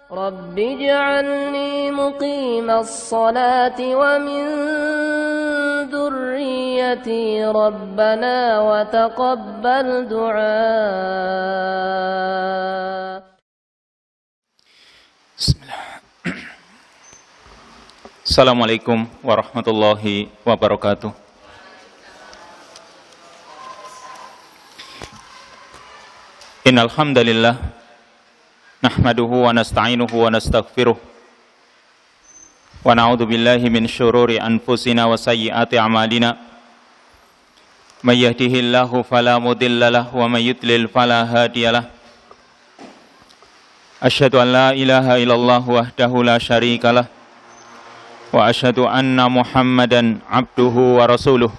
رب اجعلني مقيم الصلاة ومن ذريتي ربنا وتقبل دعاء. Bismillah. Assalamualaikum warahmatullahi wabarakatuh. Innal hamdalillah nahmaduhu wa nasta'inuhu wa nastaghfiruh wa na'udzu billahi min syururi anfusina wa sayyiati a'malina. May yahdihillahu fala mudhillalah wa may yudlil fala hadiyalah. Asyhadu an la ilaha illallah wahdahu la syarikalah wa asyhadu anna Muhammadan abduhu wa rasuluh.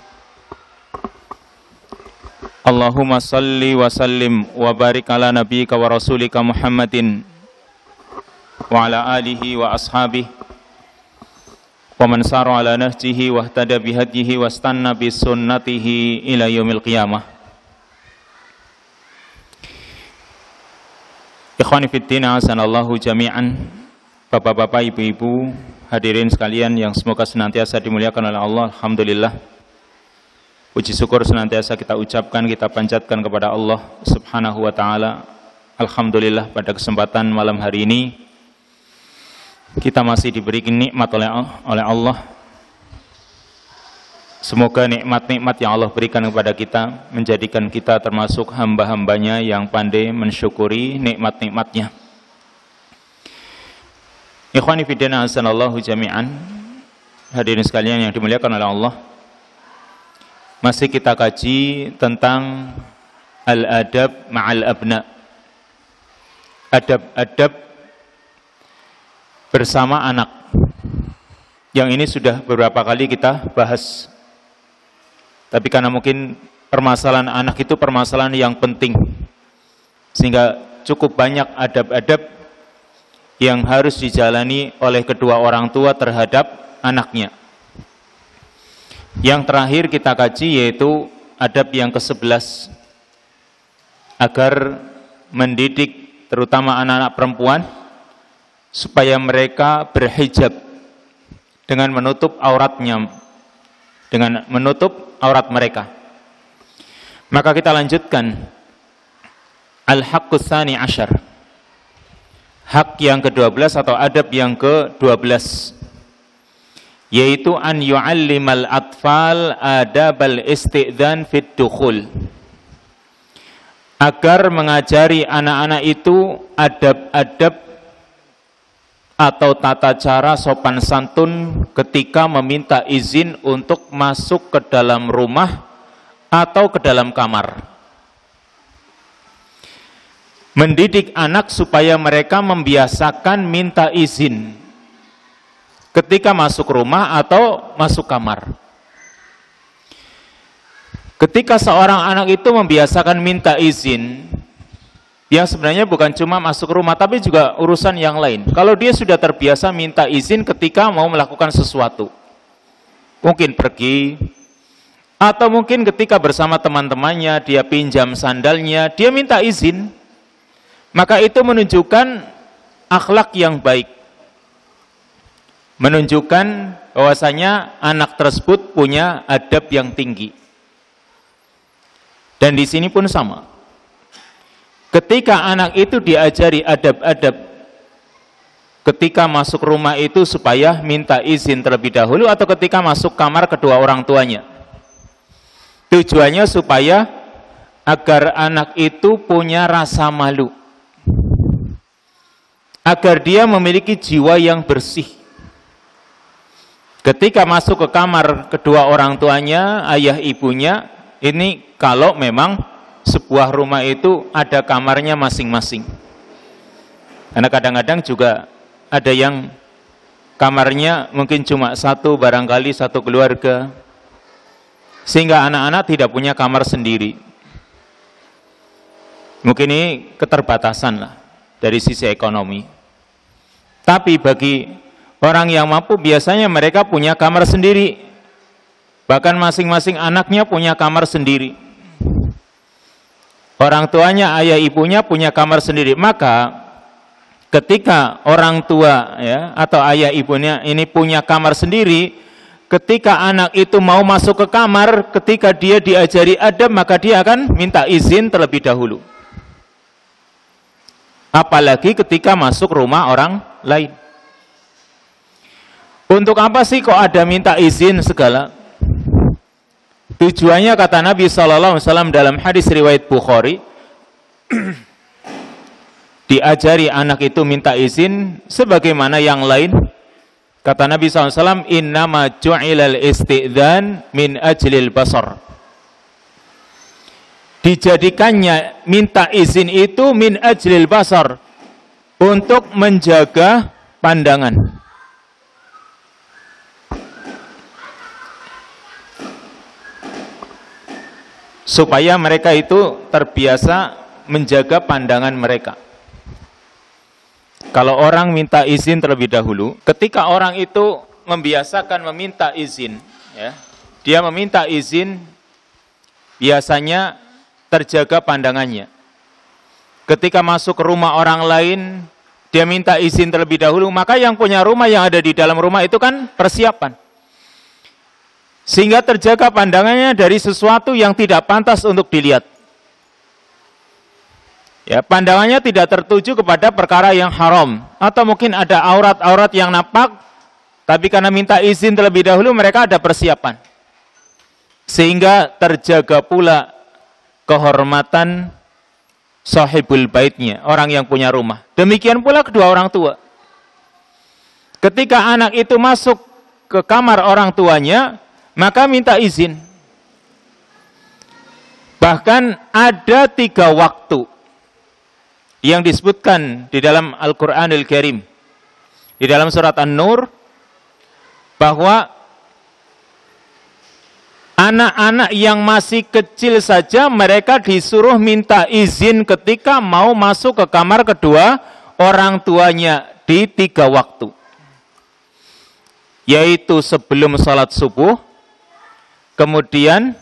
Allahumma salli wa sallim wa barik ala nabiyyika wa rasulika Muhammadin wa ala alihi wa ashabihi wa man sara ala nahjihi wa ihtada bihadyihi wa istanna bi sunnatihi ila yaumil qiyamah. Ikhwani fiddin, azanallahu jami'an. Bapak-bapak, ibu-ibu, hadirin sekalian yang semoga senantiasa dimuliakan oleh Allah. Alhamdulillah, puji syukur senantiasa kita ucapkan, kita panjatkan kepada Allah subhanahu wa ta'ala. Alhamdulillah, pada kesempatan malam hari ini kita masih diberi nikmat oleh Allah. Semoga nikmat-nikmat yang Allah berikan kepada kita menjadikan kita termasuk hamba-hambanya yang pandai mensyukuri nikmat-nikmatnya. Ikhwani fiddina azanallahu jami'an. Hadirin sekalian yang dimuliakan oleh Allah, masih kita kaji tentang al-adab ma'al abna, adab-adab bersama anak. Yang ini sudah beberapa kali kita bahas, tapi karena mungkin permasalahan anak itu permasalahan yang penting, sehingga cukup banyak adab-adab yang harus dijalani oleh kedua orang tua terhadap anaknya. Yang terakhir kita kaji yaitu adab yang ke-11, agar mendidik terutama anak-anak perempuan supaya mereka berhijab dengan menutup auratnya, dengan menutup aurat mereka. Maka kita lanjutkan al-haqqus tsani asyar, hak yang ke-12 atau adab yang ke-12, yaitu an yu'allimal atfal adabal isti'dzan fid dukhul, agar mengajari anak-anak itu adab-adab atau tata cara sopan santun ketika meminta izin untuk masuk ke dalam rumah atau ke dalam kamar. Mendidik anak supaya mereka membiasakan minta izin ketika masuk rumah atau masuk kamar. Ketika seorang anak itu membiasakan minta izin, yang sebenarnya bukan cuma masuk rumah, tapi juga urusan yang lain. Kalau dia sudah terbiasa minta izin ketika mau melakukan sesuatu, mungkin pergi, atau mungkin ketika bersama teman-temannya, dia pinjam sandalnya, dia minta izin, maka itu menunjukkan akhlak yang baik, menunjukkan bahwasanya anak tersebut punya adab yang tinggi. Dan di sini pun sama. Ketika anak itu diajari adab-adab ketika masuk rumah itu supaya minta izin terlebih dahulu, atau ketika masuk kamar kedua orang tuanya, tujuannya supaya agar anak itu punya rasa malu, agar dia memiliki jiwa yang bersih. Ketika masuk ke kamar kedua orang tuanya, ayah ibunya, ini kalau memang sebuah rumah itu ada kamarnya masing-masing. Karena kadang-kadang juga ada yang kamarnya mungkin cuma satu, barangkali satu keluarga, sehingga anak-anak tidak punya kamar sendiri. Mungkin ini keterbatasan lah dari sisi ekonomi. Tapi bagi orang yang mampu, biasanya mereka punya kamar sendiri. Bahkan masing-masing anaknya punya kamar sendiri. Orang tuanya, ayah ibunya punya kamar sendiri. Maka ketika orang tua ya atau ayah ibunya ini punya kamar sendiri, ketika anak itu mau masuk ke kamar, ketika dia diajari adab, maka dia akan minta izin terlebih dahulu. Apalagi ketika masuk rumah orang lain. Untuk apa sih kok ada minta izin segala? Tujuannya kata Nabi SAW dalam hadis riwayat Bukhari, diajari anak itu minta izin sebagaimana yang lain. Kata Nabi SAW, innama ju'ilal isti'dhan min ajlil basar. Dijadikannya minta izin itu min ajlil basar, untuk menjaga pandangan. Supaya mereka itu terbiasa menjaga pandangan mereka. Kalau orang minta izin terlebih dahulu, ketika orang itu membiasakan meminta izin, ya, dia meminta izin, biasanya terjaga pandangannya. Ketika masuk ke rumah orang lain, dia minta izin terlebih dahulu, maka yang punya rumah, yang ada di dalam rumah itu kan persiapan. Sehingga terjaga pandangannya dari sesuatu yang tidak pantas untuk dilihat. Ya, pandangannya tidak tertuju kepada perkara yang haram, atau mungkin ada aurat-aurat yang nampak, tapi karena minta izin terlebih dahulu mereka ada persiapan. Sehingga terjaga pula kehormatan sahibul baitnya, orang yang punya rumah. Demikian pula kedua orang tua. Ketika anak itu masuk ke kamar orang tuanya, maka minta izin. Bahkan ada 3 waktu yang disebutkan di dalam Al-Quranul Karim, di dalam surat An-Nur, bahwa anak-anak yang masih kecil saja mereka disuruh minta izin ketika mau masuk ke kamar kedua orang tuanya di 3 waktu, yaitu sebelum salat subuh, kemudian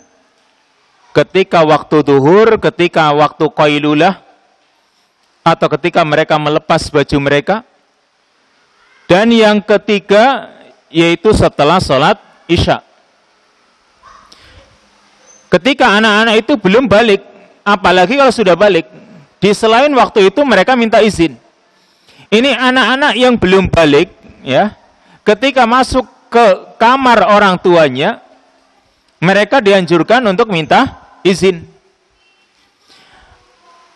ketika waktu duhur, ketika waktu qailulah, atau ketika mereka melepas baju mereka, dan yang ketiga yaitu setelah sholat isya. Ketika anak-anak itu belum balik, apalagi kalau sudah balik, di selain waktu itu mereka minta izin. Ini anak-anak yang belum balik, ya, ketika masuk ke kamar orang tuanya, mereka dianjurkan untuk minta izin.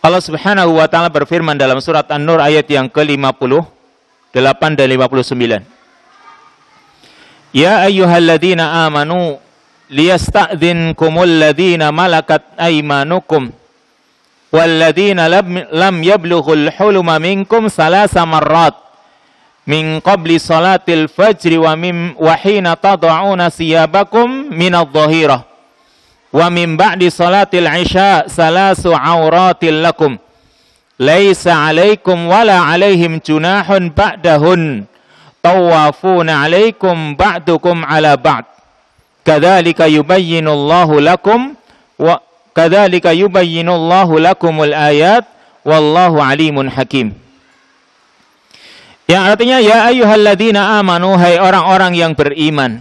Allah Subhanahu wa taala berfirman dalam surat An-Nur ayat yang ke-58 dan 59. Ya ayyuhalladzina amanu liyasta'dzinkumul ladzina malakat aymanukum walladzina lam yablughul huluma minkum salasa marrat min qabli salatil fajri wa hina tad'una siyabakum minadh-dhahirah wa min ba'di salatil isya salasu auratil lakum laisa alaikum wala alaihim junahun ba'dahun tawafuna alaikum ba'dukum ala ba'd kadzalika yubayyinullahu lakum wa kadzalika yubayyinullahu lakumul ayat wallahu alimun hakim. Yang artinya, ya ayyuhalladzina amanu, hai orang-orang yang beriman,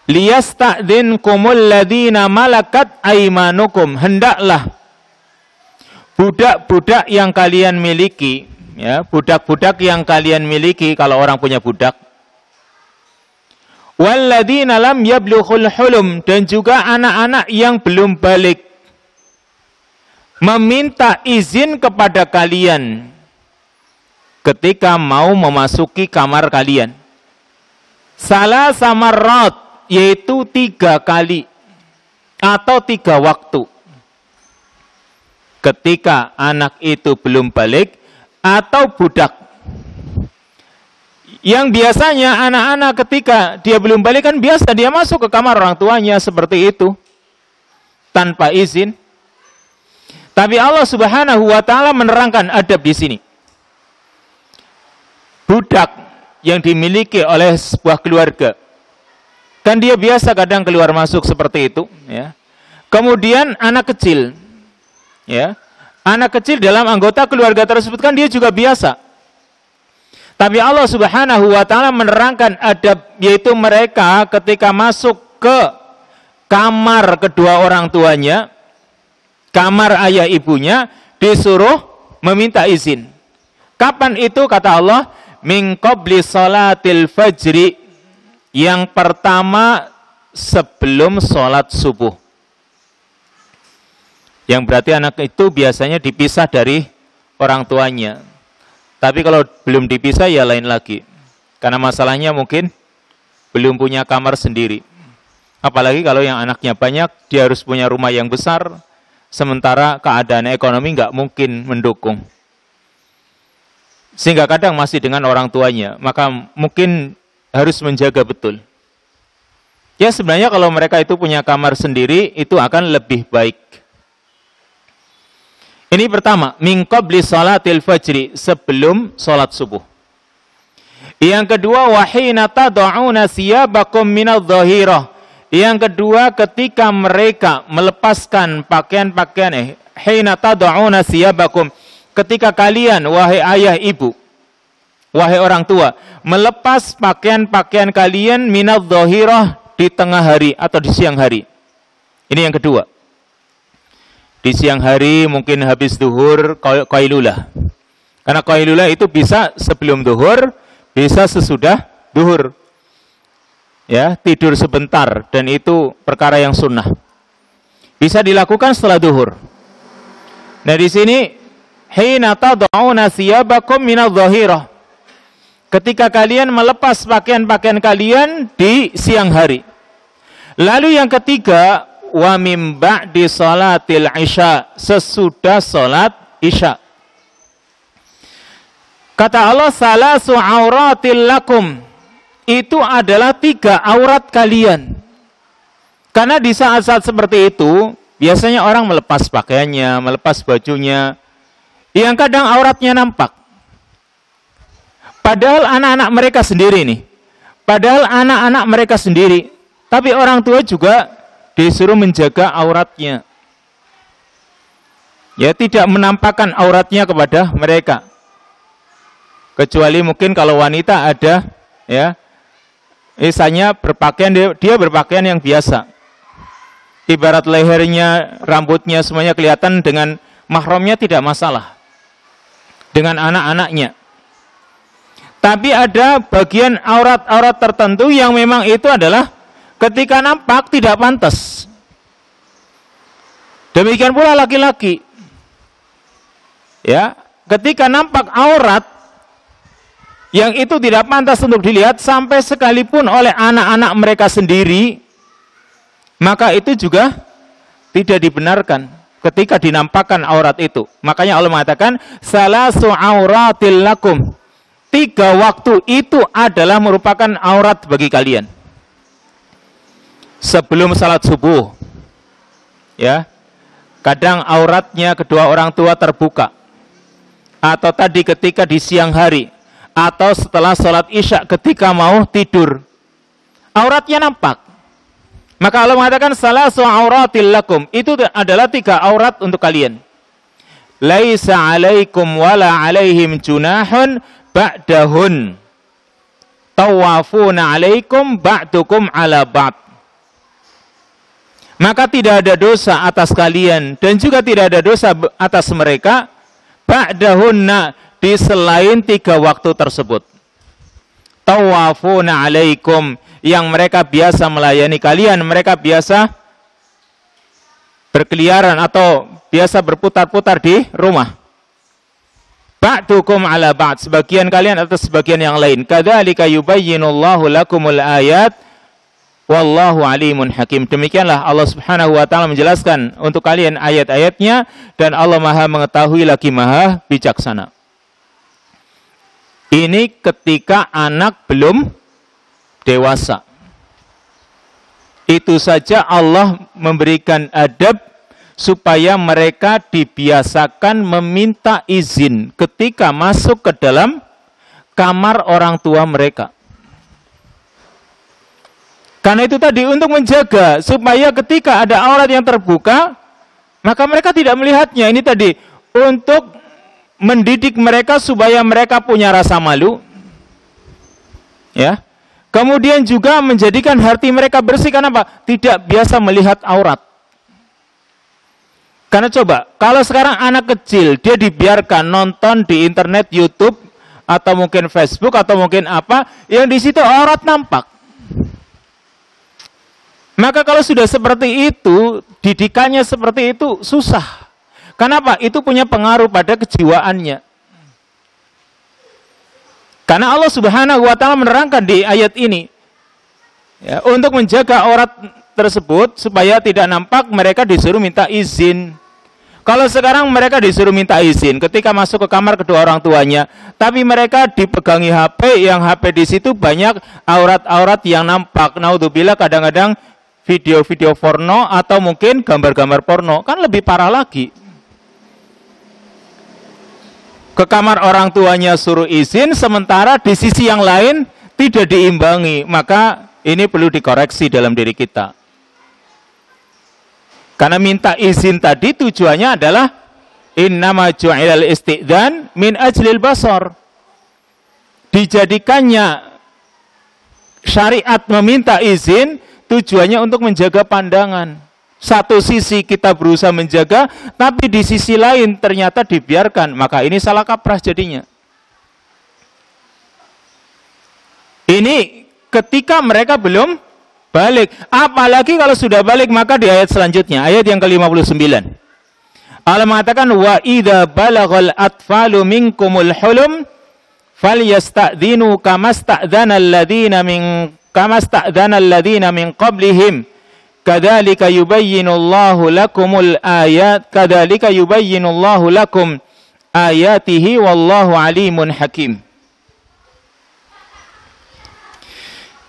liyasta'dzinkumul ladzina malakat aymanukum, hendaklah budak-budak yang kalian miliki, ya, budak-budak yang kalian miliki kalau orang punya budak, walladzina lam yablughul hulum, dan juga anak-anak yang belum balik, meminta izin kepada kalian ketika mau memasuki kamar kalian. Salasa marrat, yaitu 3 kali atau 3 waktu. Ketika anak itu belum balik atau budak. Yang biasanya anak-anak ketika dia belum balik kan biasa dia masuk ke kamar orang tuanya seperti itu tanpa izin. Tapi Allah Subhanahu wa taala menerangkan adab di sini. Budak yang dimiliki oleh sebuah keluarga, kan dia biasa kadang keluar masuk seperti itu, ya. Kemudian anak kecil, ya, anak kecil dalam anggota keluarga tersebut kan dia juga biasa Tapi Allah Subhanahu wa taala menerangkan adab, yaitu mereka ketika masuk ke kamar kedua orang tuanya, kamar ayah ibunya, disuruh meminta izin. Kapan itu? Kata Allah, min qabli salatil fajri, yang pertama sebelum sholat subuh. Yang berarti anak itu biasanya dipisah dari orang tuanya. Tapi kalau belum dipisah ya lain lagi. Karena masalahnya mungkin belum punya kamar sendiri. Apalagi kalau yang anaknya banyak, dia harus punya rumah yang besar, sementara keadaan ekonomi nggak mungkin mendukung. Sehingga kadang masih dengan orang tuanya, maka mungkin harus menjaga betul. Ya sebenarnya kalau mereka itu punya kamar sendiri, itu akan lebih baik. Ini pertama, min qabli salatil fajri, sebelum salat subuh. Yang kedua, wa hina tad'una siyabakum minadh-dhahirah. Yang kedua, ketika mereka melepaskan pakaian-pakaian, hina tad'una siyabakum, ketika kalian, wahai ayah ibu, wahai orang tua, melepas pakaian-pakaian kalian minadh-dhahirah, di tengah hari atau di siang hari. Ini yang kedua. Di siang hari mungkin habis duhur qailulah. Karena qailulah itu bisa sebelum duhur, bisa sesudah duhur. Ya, tidur sebentar, dan itu perkara yang sunnah. Bisa dilakukan setelah duhur. Nah di sini hina tad'una siyabakum minadh-dhahirah. Ketika kalian melepas pakaian-pakaian kalian di siang hari. Lalu yang ketiga, wa mim ba'di salatil isya, sesudah salat isya. Kata Allah, salasu auratil lakum, itu adalah 3 aurat kalian. Karena di saat-saat seperti itu, biasanya orang melepas pakaiannya, melepas bajunya, yang kadang auratnya nampak. Padahal anak-anak mereka sendiri nih. Padahal anak-anak mereka sendiri. Tapi orang tua juga disuruh menjaga auratnya. Ya, tidak menampakkan auratnya kepada mereka. Kecuali mungkin kalau wanita ada, ya, misalnya berpakaian, dia berpakaian yang biasa. Ibarat lehernya, rambutnya semuanya kelihatan, dengan mahramnya tidak masalah. Dengan anak-anaknya. Tapi ada bagian aurat-aurat tertentu yang memang itu adalah ketika nampak tidak pantas. Demikian pula laki-laki. Ya, ketika nampak aurat yang itu tidak pantas untuk dilihat sampai sekalipun oleh anak-anak mereka sendiri, maka itu juga tidak dibenarkan ketika dinampakkan aurat itu. Makanya Allah mengatakan salasu auratil lakum. 3 waktu itu adalah merupakan aurat bagi kalian. Sebelum salat subuh, ya, kadang auratnya kedua orang tua terbuka, atau tadi ketika di siang hari, atau setelah salat isya ketika mau tidur, auratnya nampak. Maka Allah mengatakan salasu auratil lakum, itu adalah 3 aurat untuk kalian. Laisa alaikum wala alaihim junahun ba'dahun tawafuna alaikum ba'dukum ala ba'd. Maka tidak ada dosa atas kalian dan juga tidak ada dosa atas mereka ba'dahunna, di selain 3 waktu tersebut. Tawafuna alaikum, yang mereka biasa melayani kalian, mereka biasa berkeliaran atau biasa berputar-putar di rumah. Ba'dukum ala ba'd, sebagian kalian atas sebagian yang lain. Kadzalika yubayyinullahu lakumul ayat wallahu alimun hakim. Demikianlah Allah Subhanahu wa taala menjelaskan untuk kalian ayat-ayatnya, dan Allah Maha mengetahui lagi Maha bijaksana. Ini ketika anak belum dewasa. Itu saja Allah memberikan adab supaya mereka dibiasakan meminta izin ketika masuk ke dalam kamar orang tua mereka. Karena itu tadi untuk menjaga supaya ketika ada aurat yang terbuka, maka mereka tidak melihatnya. Ini tadi untuk mendidik mereka supaya mereka punya rasa malu, ya. Kemudian juga menjadikan hati mereka bersih. Kenapa? Tidak biasa melihat aurat. Karena coba, kalau sekarang anak kecil dia dibiarkan nonton di internet, YouTube atau mungkin Facebook atau mungkin apa, yang di situ aurat nampak. Maka kalau sudah seperti itu, didikannya seperti itu susah. Kenapa? Itu punya pengaruh pada kejiwaannya. Karena Allah Subhanahu wa Ta'ala menerangkan di ayat ini, ya, untuk menjaga aurat tersebut supaya tidak nampak, mereka disuruh minta izin. Kalau sekarang mereka disuruh minta izin ketika masuk ke kamar kedua orang tuanya, tapi mereka dipegangi HP, yang HP di situ banyak aurat-aurat yang nampak. Naudzubillah, kadang-kadang video-video porno atau mungkin gambar-gambar porno, kan lebih parah lagi. Ke kamar orang tuanya suruh izin, sementara di sisi yang lain tidak diimbangi. Maka ini perlu dikoreksi dalam diri kita. Karena minta izin tadi tujuannya adalah innama ju'ilal isti'dzan min ajlil basar. Dijadikannya syariat meminta izin tujuannya untuk menjaga pandangan. Satu sisi kita berusaha menjaga, tapi di sisi lain ternyata dibiarkan. Maka ini salah kaprah jadinya. Ini ketika mereka belum balik. Apalagi kalau sudah balik, maka di ayat selanjutnya, ayat yang ke-59. Allah mengatakan, wa idza balaghal atfalu minkumul hulum falyasta'dhinu kamasta'dzana alladziina min qablihim kadzalika yubayyinullahu lakumul ayat kadzalika yubayyinullahu lakum ayatihi wallahu alimun hakim.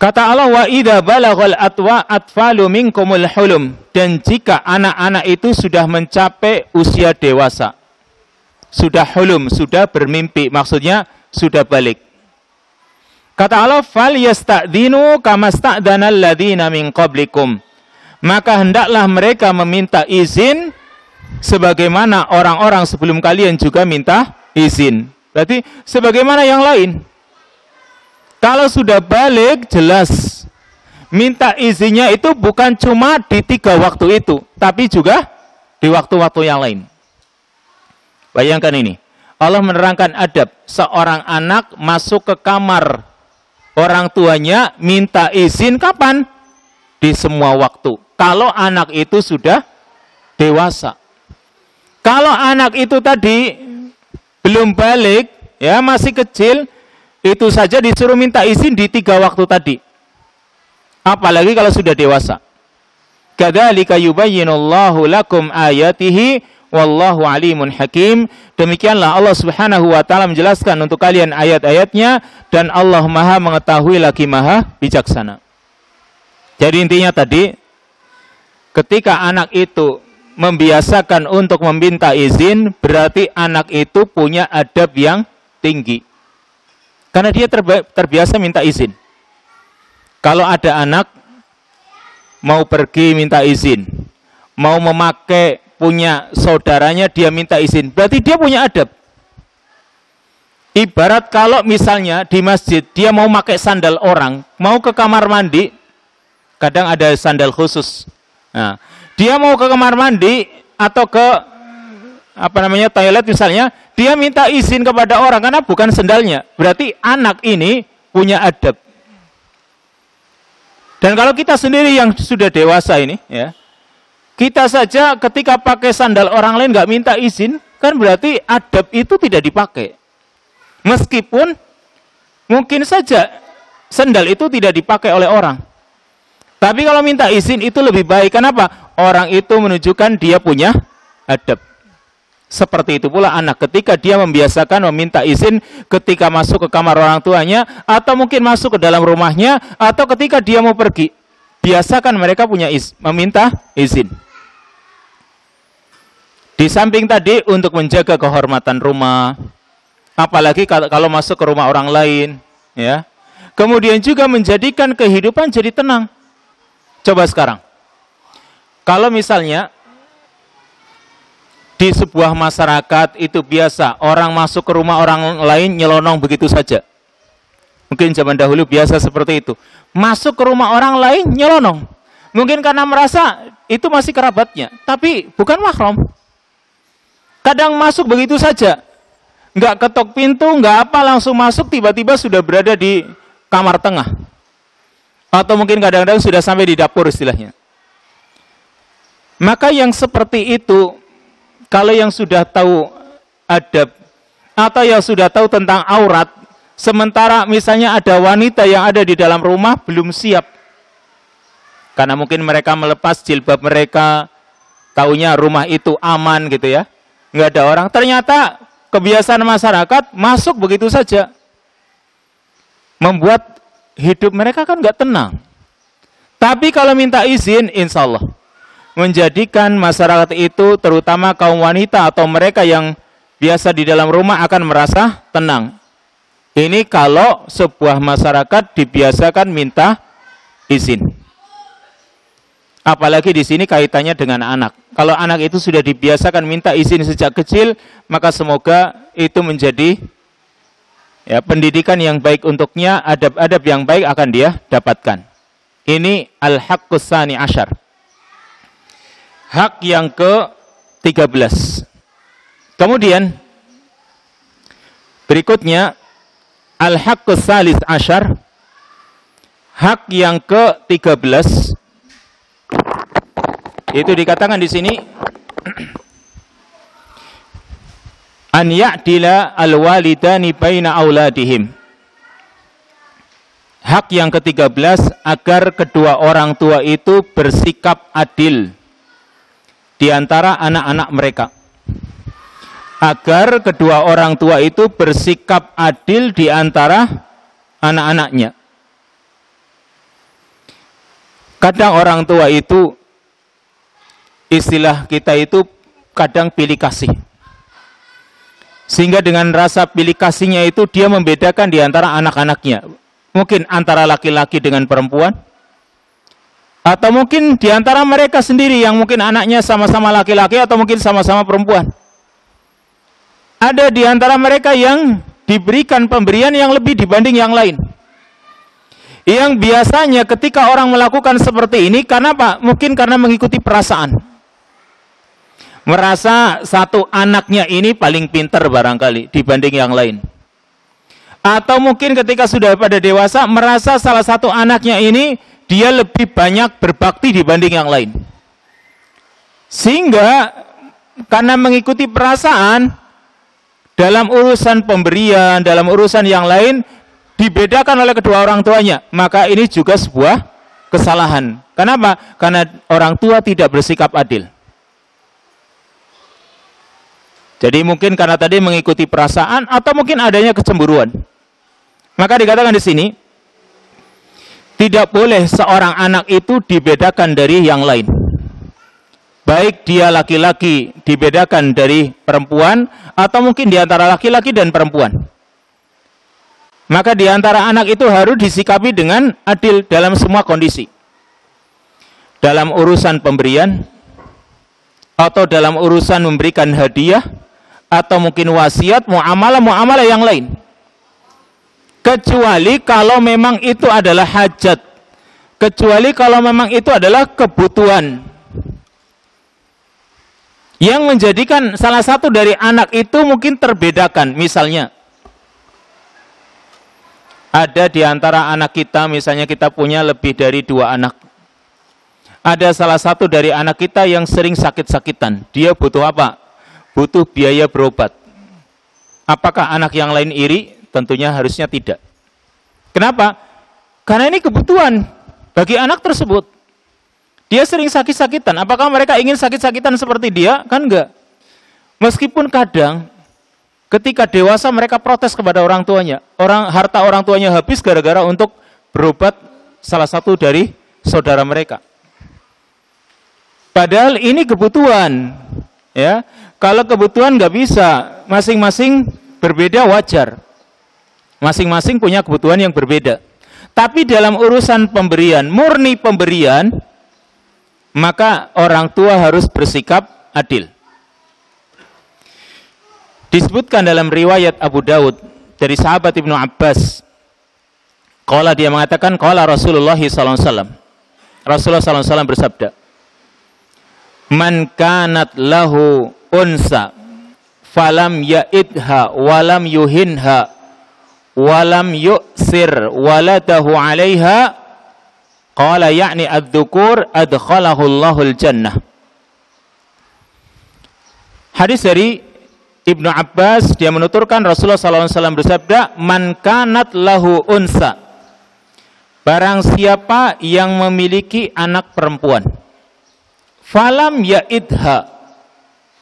Kata Allah, wa idza balaghal atfalu minkumul hulum, dan jika anak-anak itu sudah mencapai usia dewasa, sudah hulum, sudah bermimpi, maksudnya sudah balik. Kata Allah, falyasta'dhinu kamasta'dzana alladziina min qablikum, maka hendaklah mereka meminta izin sebagaimana orang-orang sebelum kalian juga minta izin. Berarti sebagaimana yang lain. Kalau sudah balik, jelas minta izinnya itu bukan cuma di 3 waktu itu, tapi juga di waktu-waktu yang lain. Bayangkan ini, Allah menerangkan adab seorang anak masuk ke kamar orang tuanya minta izin kapan? Di semua waktu. Kalau anak itu sudah dewasa. Kalau anak itu tadi belum balik, ya masih kecil, itu saja disuruh minta izin di 3 waktu tadi. Apalagi kalau sudah dewasa. Kadzalika yubayyinullahu lakum ayatihi wallahu alimun hakim. Demikianlah Allah Subhanahu wa Ta'ala menjelaskan untuk kalian ayat-ayatnya, dan Allah Maha mengetahui lagi Maha bijaksana. Jadi intinya tadi, ketika anak itu membiasakan untuk meminta izin, berarti anak itu punya adab yang tinggi. Karena dia terbiasa minta izin. Kalau ada anak mau pergi minta izin, mau memakai punya saudaranya dia minta izin, berarti dia punya adab. Ibarat kalau misalnya di masjid dia mau pakai sandal orang, mau ke kamar mandi, kadang ada sandal khusus. Nah, dia mau ke kamar mandi atau ke toilet misalnya, dia minta izin kepada orang karena bukan sandalnya. Berarti anak ini punya adab. Dan kalau kita sendiri yang sudah dewasa ini, ya, kita saja ketika pakai sandal orang lain nggak minta izin, kan berarti adab itu tidak dipakai. Meskipun mungkin saja sandal itu tidak dipakai oleh orang. Tapi kalau minta izin itu lebih baik. Kenapa? Orang itu menunjukkan dia punya adab. Seperti itu pula anak, ketika dia membiasakan meminta izin ketika masuk ke kamar orang tuanya, atau mungkin masuk ke dalam rumahnya, atau ketika dia mau pergi, biasakan mereka meminta izin. Di samping tadi untuk menjaga kehormatan rumah, apalagi kalau masuk ke rumah orang lain, ya. Kemudian juga menjadikan kehidupan jadi tenang. Coba sekarang, kalau misalnya di sebuah masyarakat itu biasa orang masuk ke rumah orang lain nyelonong begitu saja. Mungkin zaman dahulu biasa seperti itu. Masuk ke rumah orang lain nyelonong. Mungkin karena merasa itu masih kerabatnya, tapi bukan mahram. Kadang masuk begitu saja. Nggak ketok pintu, nggak apa, langsung masuk, tiba-tiba sudah berada di kamar tengah. Atau mungkin kadang-kadang sudah sampai di dapur istilahnya. Maka yang seperti itu, kalau yang sudah tahu adab, atau yang sudah tahu tentang aurat, sementara misalnya ada wanita yang ada di dalam rumah belum siap. Karena mungkin mereka melepas jilbab mereka, taunya rumah itu aman gitu ya. Nggak ada orang, ternyata kebiasaan masyarakat masuk begitu saja. Membuat hidup mereka kan nggak tenang. Tapi kalau minta izin, insya Allah menjadikan masyarakat itu, terutama kaum wanita atau mereka yang biasa di dalam rumah akan merasa tenang. Ini kalau sebuah masyarakat dibiasakan minta izin. Apalagi di sini kaitannya dengan anak. Kalau anak itu sudah dibiasakan minta izin sejak kecil, maka semoga itu menjadi ya, pendidikan yang baik untuknya, adab-adab yang baik akan dia dapatkan. Ini al-haqqus tsani asyar. Hak yang ke-13. Kemudian berikutnya al-haqqus tsalis asyar. Hak yang ke-13 itu dikatakan di sini an ya'dila al-walidani baina auladihim. Hak yang ke-13 agar kedua orang tua itu bersikap adil di antara anak-anak mereka. Agar kedua orang tua itu bersikap adil di antara anak-anaknya. Kadang orang tua itu, istilah kita itu kadang pilih kasih. Sehingga dengan rasa pilih kasihnya itu dia membedakan di antara anak-anaknya. Mungkin antara laki-laki dengan perempuan. Atau mungkin di antara mereka sendiri yang mungkin anaknya sama-sama laki-laki atau mungkin sama-sama perempuan. Ada di antara mereka yang diberikan pemberian yang lebih dibanding yang lain. Yang biasanya ketika orang melakukan seperti ini, karena apa? Mungkin karena mengikuti perasaan. Merasa satu anaknya ini paling pintar barangkali dibanding yang lain. Atau mungkin ketika sudah pada dewasa, merasa salah satu anaknya ini dia lebih banyak berbakti dibanding yang lain. Sehingga karena mengikuti perasaan, dalam urusan pemberian, dalam urusan yang lain, dibedakan oleh kedua orang tuanya. Maka ini juga sebuah kesalahan. Kenapa? Karena orang tua tidak bersikap adil. Jadi mungkin karena tadi mengikuti perasaan atau mungkin adanya kecemburuan. Maka dikatakan di sini, tidak boleh seorang anak itu dibedakan dari yang lain. Baik dia laki-laki dibedakan dari perempuan, atau mungkin di antara laki-laki dan perempuan. Maka di antara anak itu harus disikapi dengan adil dalam semua kondisi. Dalam urusan pemberian, atau dalam urusan memberikan hadiah, atau mungkin wasiat, muamalah yang lain. Kecuali kalau memang itu adalah hajat. Kecuali kalau memang itu adalah kebutuhan. Yang menjadikan salah satu dari anak itu mungkin terbedakan. Misalnya, ada di antara anak kita, misalnya kita punya lebih dari 2 anak. Ada salah satu dari anak kita yang sering sakit-sakitan. Dia butuh apa? Butuh biaya berobat. Apakah anak yang lain iri? Tentunya harusnya tidak. Kenapa? Karena ini kebutuhan bagi anak tersebut. Dia sering sakit-sakitan. Apakah mereka ingin sakit-sakitan seperti dia? Kan enggak. Meskipun kadang ketika dewasa mereka protes kepada orang tuanya. Harta orang tuanya habis gara-gara untuk berobat salah satu dari saudara mereka. Padahal ini kebutuhan. Ya, kalau kebutuhan nggak bisa, masing-masing berbeda wajar. Masing-masing punya kebutuhan yang berbeda. Tapi dalam urusan pemberian, murni pemberian, maka orang tua harus bersikap adil. Disebutkan dalam riwayat Abu Dawud dari sahabat Ibnu Abbas, qala dia mengatakan qala Rasulullah sallallahu alaihi wasallam. Rasulullah sallallahu alaihi wasallam bersabda, "Man kanat lahu unsa falam ya'idha walam yuhinha walam yu'sir waladahu 'alaiha qala ya'ni adz-dzukur adkhalahu Allahul jannah." Hadis dari Ibnu Abbas, dia menuturkan Rasulullah SAW bersabda, "Man kanat lahu unsa." Barang siapa yang memiliki anak perempuan, falam ya'idha,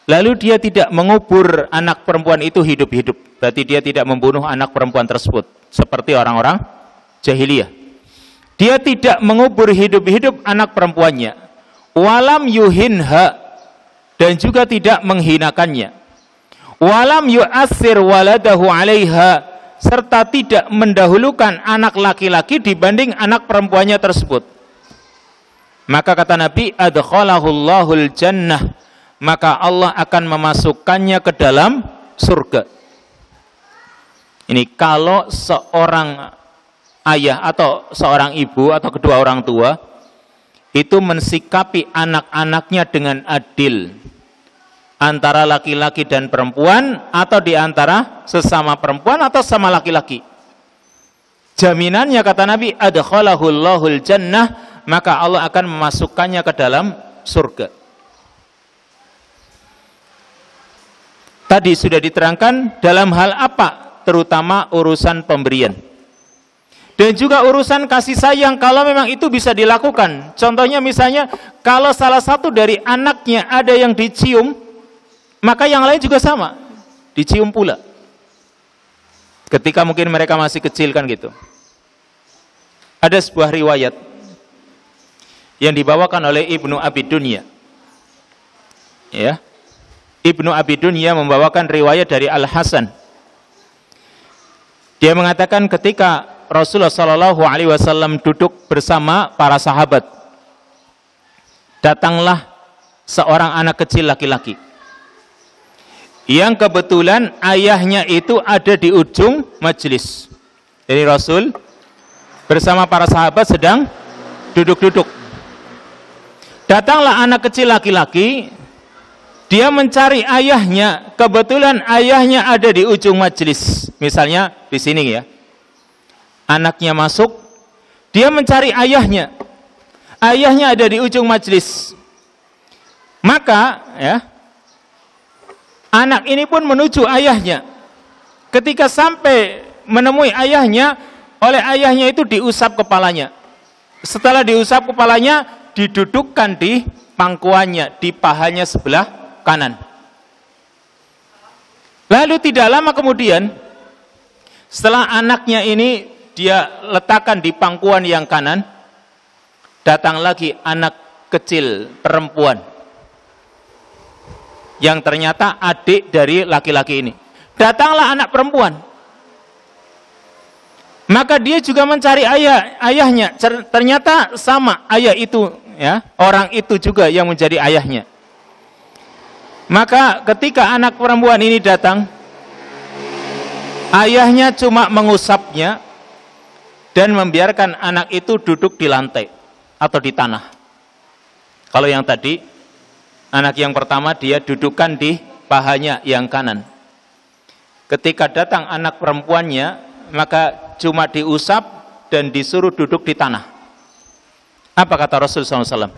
lalu dia tidak mengubur anak perempuan itu hidup-hidup, berarti dia tidak membunuh anak perempuan tersebut, seperti orang-orang jahiliyah. Dia tidak mengubur hidup-hidup anak perempuannya, walam yuhinha, dan juga tidak menghinakannya, walam yu'assir waladahu 'alaiha, serta tidak mendahulukan anak laki-laki dibanding anak perempuannya tersebut. Maka kata Nabi, adkhalahu Allahul jannah, maka Allah akan memasukkannya ke dalam surga. Ini kalau seorang ayah atau seorang ibu atau kedua orang tua itu mensikapi anak-anaknya dengan adil, antara laki-laki dan perempuan, atau di antara sesama perempuan atau sama laki-laki. Jaminannya kata Nabi, adkhalahu Allahul jannah, maka Allah akan memasukkannya ke dalam surga. Tadi sudah diterangkan dalam hal apa, terutama urusan pemberian. Dan juga urusan kasih sayang, kalau memang itu bisa dilakukan. Contohnya misalnya, kalau salah satu dari anaknya ada yang dicium, maka yang lain juga sama, dicium pula. Ketika mungkin mereka masih kecil kan gitu. Ada sebuah riwayat yang dibawakan oleh Ibnu Abi Dunya. Ya. Ibnu Abi Dunya membawakan riwayat dari Al-Hasan. Dia mengatakan ketika Rasulullah Shallallahu Alaihi Wasallam duduk bersama para sahabat, datanglah seorang anak kecil laki-laki yang kebetulan ayahnya itu ada di ujung majelis. Jadi Rasul bersama para sahabat sedang duduk-duduk. Datanglah anak kecil laki-laki, dia mencari ayahnya, kebetulan ayahnya ada di ujung majelis. Misalnya di sini ya, anaknya masuk, dia mencari ayahnya, ayahnya ada di ujung majelis. Maka ya, anak ini pun menuju ayahnya. Ketika sampai menemui ayahnya, oleh ayahnya itu diusap kepalanya. Setelah diusap kepalanya, didudukkan di pangkuannya, di pahanya sebelah kanan. Lalu tidak lama kemudian, setelah anaknya ini dia letakkan di pangkuan yang kanan, datang lagi anak kecil perempuan yang ternyata adik dari laki-laki ini. Datanglah anak perempuan, maka dia juga mencari ayahnya. Ternyata sama ayah itu, ya, orang itu juga yang menjadi ayahnya. Maka ketika anak perempuan ini datang, ayahnya cuma mengusapnya dan membiarkan anak itu duduk di lantai atau di tanah. Kalau yang tadi, anak yang pertama dia dudukkan di pahanya yang kanan. Ketika datang anak perempuannya, maka cuma diusap dan disuruh duduk di tanah. Apa kata Rasulullah SAW?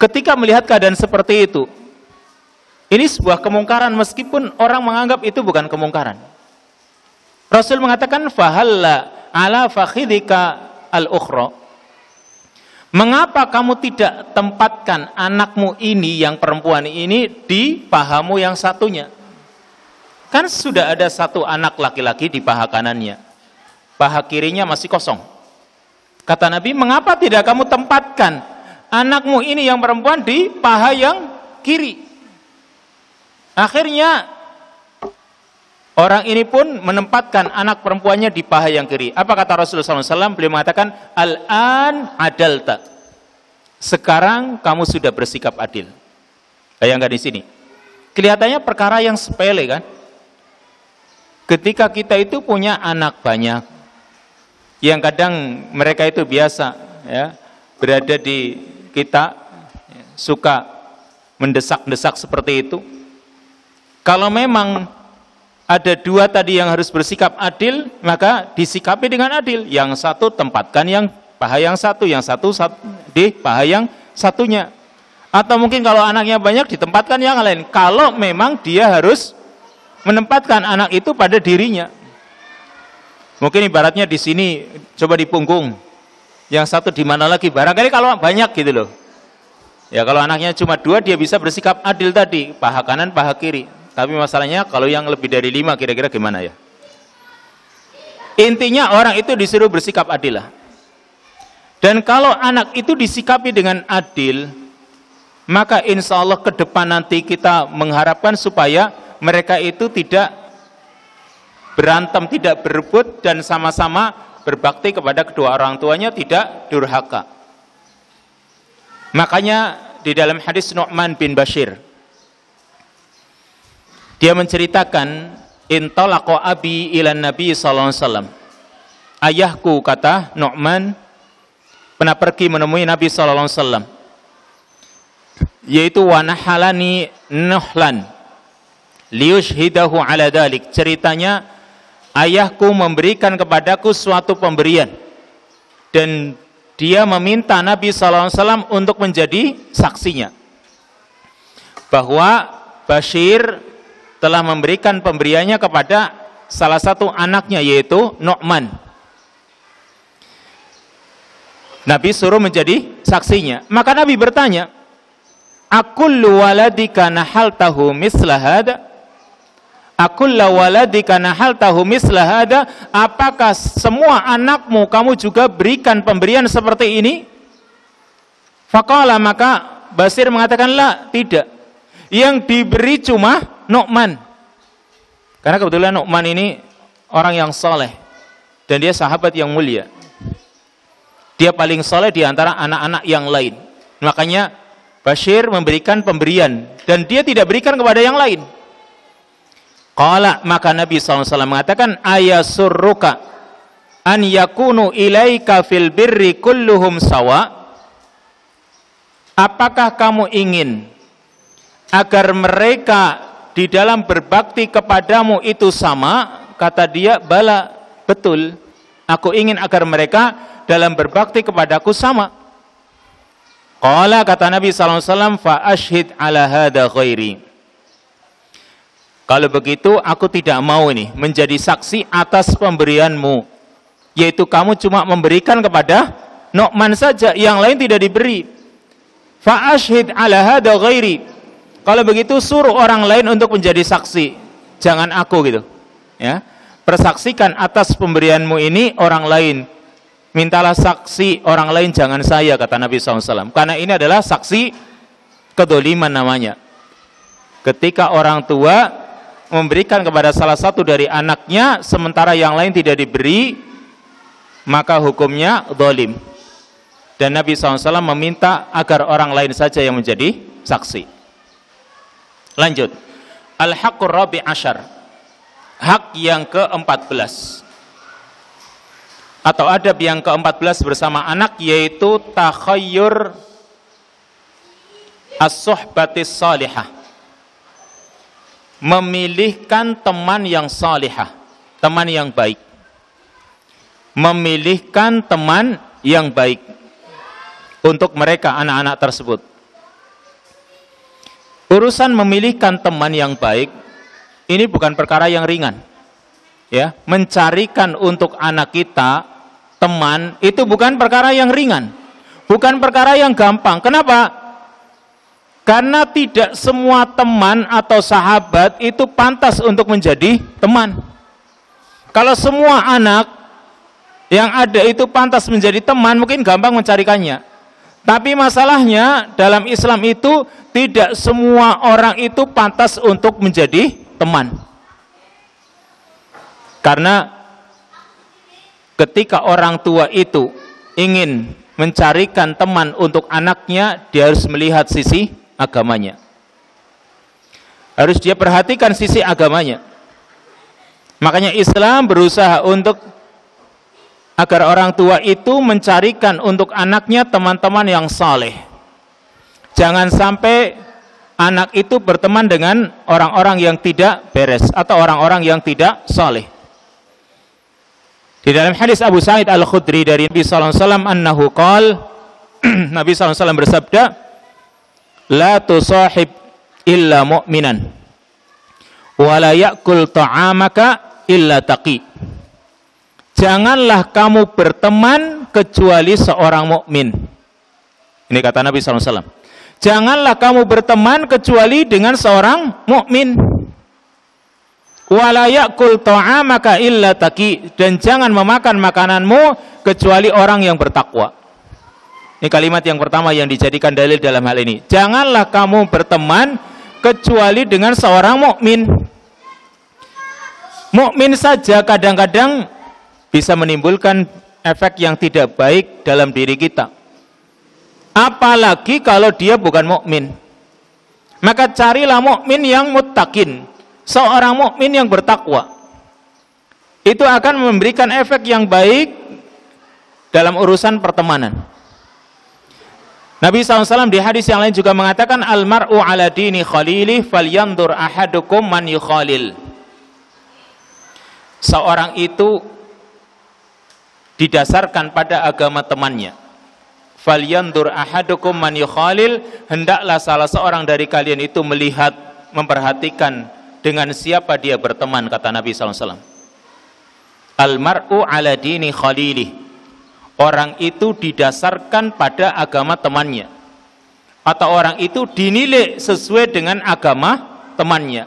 Ketika melihat keadaan seperti itu, ini sebuah kemungkaran meskipun orang menganggap itu bukan kemungkaran. Rasul mengatakan, fahalla ala fakhidika al-ukhra. Mengapa kamu tidak tempatkan anakmu ini yang perempuan ini di pahamu yang satunya? Kan sudah ada satu anak laki-laki di paha kanannya, paha kirinya masih kosong. Kata Nabi, mengapa tidak kamu tempatkan anakmu ini yang perempuan di paha yang kiri? Akhirnya orang ini pun menempatkan anak perempuannya di paha yang kiri. Apa kata Rasulullah SAW? Beliau mengatakan, al-an adalta. Sekarang kamu sudah bersikap adil. Bayangkan di sini. Kelihatannya perkara yang sepele kan? ketika kita itu punya anak banyak, yang kadang mereka itu biasa ya, berada di kita, suka mendesak-desak seperti itu. Kalau memang ada dua tadi yang harus bersikap adil, maka disikapi dengan adil. Yang satu tempatkan yang paha yang satu di paha yang satunya. Atau mungkin kalau anaknya banyak ditempatkan yang lain. Kalau memang dia harus menempatkan anak itu pada dirinya. Mungkin ibaratnya di sini, coba di punggung. Yang satu di mana lagi? Barangkali kalau banyak gitu loh. Ya kalau anaknya cuma dua, dia bisa bersikap adil tadi, paha kanan, paha kiri. Tapi masalahnya kalau yang lebih dari 5 kira-kira gimana ya? Intinya orang itu disuruh bersikap adil lah. Dan kalau anak itu disikapi dengan adil, maka insya Allah ke depan nanti kita mengharapkan supaya mereka itu tidak berantem, tidak berebut, dan sama-sama berbakti kepada kedua orang tuanya, tidak durhaka. Makanya di dalam hadis Nu'man bin Bashir, dia menceritakan, intalaqa abi ilan nabi sallallahu alaihi wasallam. Ayahku, kata Nu'man, pernah pergi menemui Nabi sallallahu alaihi wasallam, yaitu wanahalani nuhlan liyushhidahu ala dalik. Ceritanya, ayahku memberikan kepadaku suatu pemberian dan dia meminta Nabi SAW untuk menjadi saksinya bahwa Bashir telah memberikan pemberiannya kepada salah satu anaknya, yaitu Nu'man. Nabi suruh menjadi saksinya. Maka Nabi bertanya, akullu waladika nahaltahu misla hada? Akullu waladika nahaltahu misla hada? Apakah semua anakmu kamu juga berikan pemberian seperti ini? Faqala, maka Bashir mengatakan, la, tidak. Yang diberi cuma Nu'man. Karena kebetulan Nu'man ini orang yang soleh dan dia sahabat yang mulia. Dia paling soleh di antara anak-anak yang lain. Makanya Bashir memberikan pemberian dan dia tidak berikan kepada yang lain. Qala, maka Nabi SAW mengatakan, ayasurruka an yakunu ilaika fil birri kulluhum sawa? Apakah kamu ingin agar mereka di dalam berbakti kepadamu itu sama? Kata dia, bala, betul. Aku ingin agar mereka dalam berbakti kepadaku sama. Qala, kata Nabi SAW, fa ashhid ala hadha ghairi. Kalau begitu aku tidak mau ini menjadi saksi atas pemberianmu, yaitu kamu cuma memberikan kepada Nu'man saja, yang lain tidak diberi. Fa ashhid ala hadha ghairi. Kalau begitu suruh orang lain untuk menjadi saksi, jangan aku gitu. Ya, persaksikan atas pemberianmu ini orang lain. Mintalah saksi orang lain, jangan saya, kata Nabi SAW. Karena ini adalah saksi kedoliman namanya. Ketika orang tua memberikan kepada salah satu dari anaknya, sementara yang lain tidak diberi, maka hukumnya dolim. Dan Nabi SAW meminta agar orang lain saja yang menjadi saksi. Lanjut. Al-haqqur rabi' asyar. Hak yang ke-14. Atau adab yang ke-14 bersama anak, yaitu takhayyur as-suhbatis salihah. Memilihkan teman yang salihah, teman yang baik. Memilihkan teman yang baik untuk mereka, anak-anak tersebut. Urusan memilihkan teman yang baik ini bukan perkara yang ringan. Ya, mencarikan untuk anak kita teman itu bukan perkara yang ringan, bukan perkara yang gampang. Kenapa? Karena tidak semua teman atau sahabat itu pantas untuk menjadi teman. Kalau semua anak yang ada itu pantas menjadi teman, mungkin gampang mencarikannya. Tapi masalahnya dalam Islam itu tidak semua orang itu pantas untuk menjadi teman. Karena ketika orang tua itu ingin mencarikan teman untuk anaknya, dia harus melihat sisi agamanya. Harus dia perhatikan sisi agamanya. Makanya Islam berusaha untuk agar orang tua itu mencarikan untuk anaknya teman-teman yang saleh. Jangan sampai anak itu berteman dengan orang-orang yang tidak beres atau orang-orang yang tidak saleh. Di dalam hadis Abu Sa'id Al-Khudri dari Nabi sallallahu alaihi wasallam annahu qala, Nabi sallallahu alaihi wasallam bersabda, "La tusahib illa mu'minan wa la ya'kul ta'amaka illa taqi." Janganlah kamu berteman kecuali seorang mukmin. Ini kata Nabi sallallahu alaihi wasallam. Janganlah kamu berteman kecuali dengan seorang mukmin. Wala ya'kul ta'amaka illa taqi, dan jangan memakan makananmu kecuali orang yang bertakwa. Ini kalimat yang pertama yang dijadikan dalil dalam hal ini. Janganlah kamu berteman kecuali dengan seorang mukmin. Mukmin saja kadang-kadang bisa menimbulkan efek yang tidak baik dalam diri kita. Apalagi kalau dia bukan mukmin. Maka carilah mukmin yang muttaqin, seorang mukmin yang bertakwa. Itu akan memberikan efek yang baik dalam urusan pertemanan. Nabi SAW di hadis yang lain juga mengatakan, Al-mar'u ala dini khalilih falyandur ahadukum man yukhalil. Seorang itu didasarkan pada agama temannya. Falyandur ahadukum man yukhalil, hendaklah salah seorang dari kalian itu melihat, memperhatikan dengan siapa dia berteman, kata Nabi SAW. Al-mar'u ala dini khalilih. Orang itu didasarkan pada agama temannya, atau orang itu dinilai sesuai dengan agama temannya.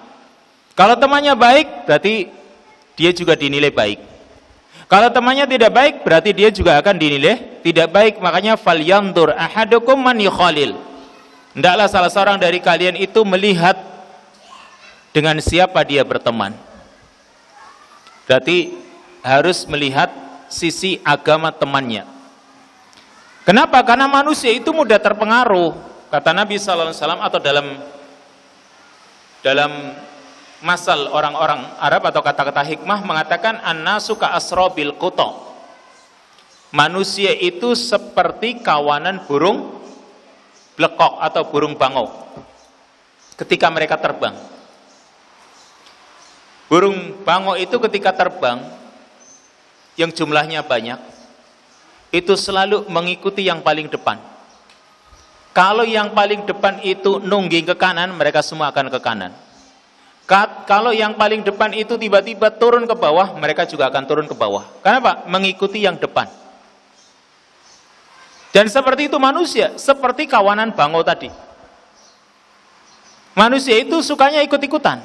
Kalau temannya baik, berarti dia juga dinilai baik. Kalau temannya tidak baik, berarti dia juga akan dinilai tidak baik. Makanya falyandur ahadukum man yukhalil. Hendaklah salah seorang dari kalian itu melihat dengan siapa dia berteman. Berarti harus melihat sisi agama temannya. Kenapa? Karena manusia itu mudah terpengaruh. Kata Nabi sallallahu alaihi wasallam, atau dalam masal orang-orang Arab atau kata-kata hikmah mengatakan, an-nasu ka asrobil quta. Manusia itu seperti kawanan burung blekok atau burung bangau ketika mereka terbang. Burung bangau itu ketika terbang yang jumlahnya banyak, itu selalu mengikuti yang paling depan. Kalau yang paling depan itu nungging ke kanan, mereka semua akan ke kanan. Kalau yang paling depan itu tiba-tiba turun ke bawah, mereka juga akan turun ke bawah. Kenapa? Mengikuti yang depan. Dan seperti itu manusia, seperti kawanan bangau tadi. Manusia itu sukanya ikut-ikutan.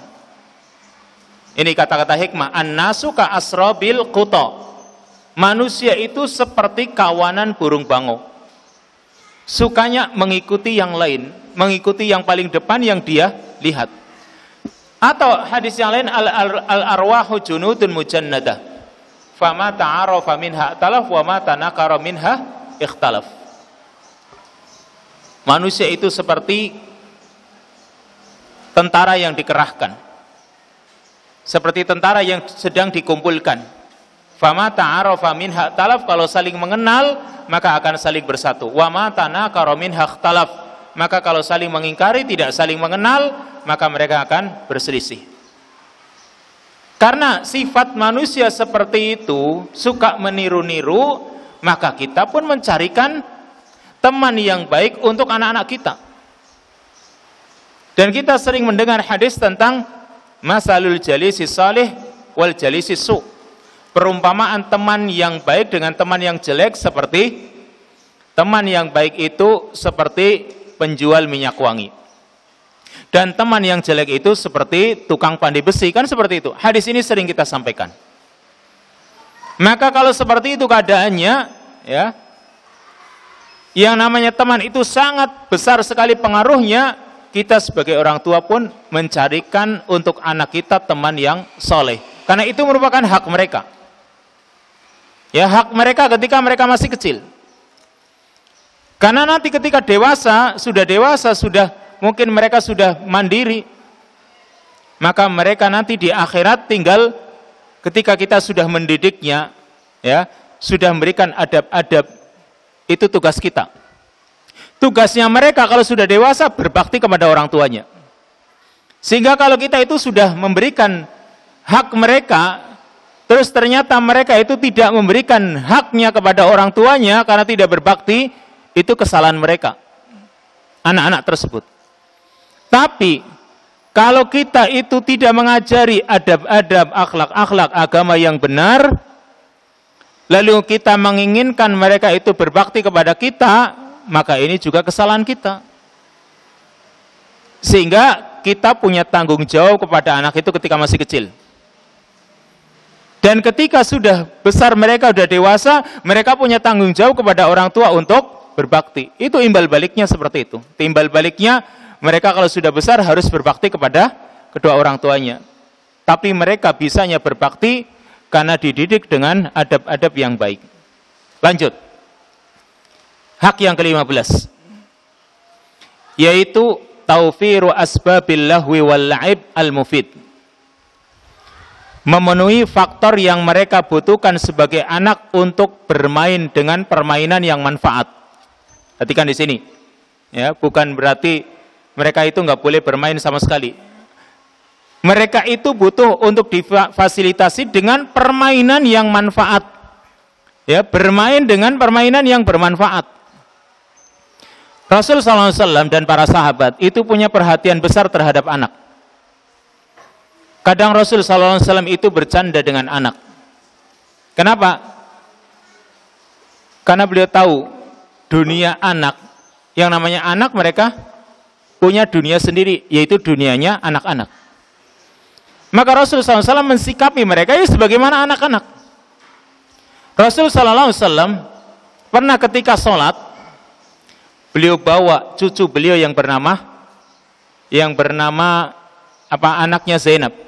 Ini kata-kata hikmah, an-nasu ka asrobil quta. Manusia itu seperti kawanan burung bangau. Sukanya mengikuti yang lain, mengikuti yang paling depan yang dia lihat. Atau hadis yang lain, al-arwahu junudun mujannadah. Fama ta'arafa minha talaf wa ma tanakara minha ikhtalaf. Manusia itu seperti tentara yang dikerahkan. Seperti tentara yang sedang dikumpulkan. Fama ta'arafa minha talaf, kalau saling mengenal maka akan saling bersatu. Wa ma tanakara minha ikhtalaf, maka kalau saling mengingkari, tidak saling mengenal, maka mereka akan berselisih. Karena sifat manusia seperti itu, suka meniru-niru, maka kita pun mencarikan teman yang baik untuk anak-anak kita. Dan kita sering mendengar hadis tentang masalul jalisi salih wal jalisi su. Perumpamaan teman yang baik dengan teman yang jelek seperti, teman yang baik itu seperti penjual minyak wangi, dan teman yang jelek itu seperti tukang pandai besi, kan seperti itu. Hadis ini sering kita sampaikan. Maka kalau seperti itu keadaannya, ya, yang namanya teman itu sangat besar sekali pengaruhnya. Kita sebagai orang tua pun mencarikan untuk anak kita teman yang soleh, karena itu merupakan hak mereka. Ya, hak mereka ketika mereka masih kecil. Karena nanti ketika dewasa, sudah mungkin mereka sudah mandiri, maka mereka nanti di akhirat tinggal ketika kita sudah mendidiknya, ya, sudah memberikan adab-adab, itu tugas kita. Tugasnya mereka kalau sudah dewasa berbakti kepada orang tuanya. Sehingga kalau kita itu sudah memberikan hak mereka, terus ternyata mereka itu tidak memberikan haknya kepada orang tuanya karena tidak berbakti, itu kesalahan mereka, anak-anak tersebut. Tapi kalau kita itu tidak mengajari adab-adab, akhlak-akhlak agama yang benar, lalu kita menginginkan mereka itu berbakti kepada kita, maka ini juga kesalahan kita. Sehingga kita punya tanggung jawab kepada anak itu ketika masih kecil. Dan ketika sudah besar, mereka sudah dewasa, mereka punya tanggung jawab kepada orang tua untuk berbakti. Itu imbal baliknya seperti itu. Timbal baliknya, mereka kalau sudah besar harus berbakti kepada kedua orang tuanya. Tapi mereka bisanya berbakti karena dididik dengan adab-adab yang baik. Lanjut. Hak yang ke-15. Yaitu taufiru asbabil lahwi wal la'ib al-mufid. Memenuhi faktor yang mereka butuhkan sebagai anak untuk bermain dengan permainan yang manfaat. Perhatikan di sini. Ya, bukan berarti mereka itu nggak boleh bermain sama sekali. Mereka itu butuh untuk difasilitasi dengan permainan yang manfaat. Ya, bermain dengan permainan yang bermanfaat. Rasul SAW dan para sahabat itu punya perhatian besar terhadap anak. Kadang Rasul SAW itu bercanda dengan anak. Kenapa? Karena beliau tahu dunia anak, yang namanya anak, mereka punya dunia sendiri, yaitu dunianya anak-anak. Maka Rasul SAW mensikapi mereka ya sebagaimana anak-anak. Rasul SAW pernah ketika sholat, beliau bawa cucu beliau yang bernama anaknya Zainab.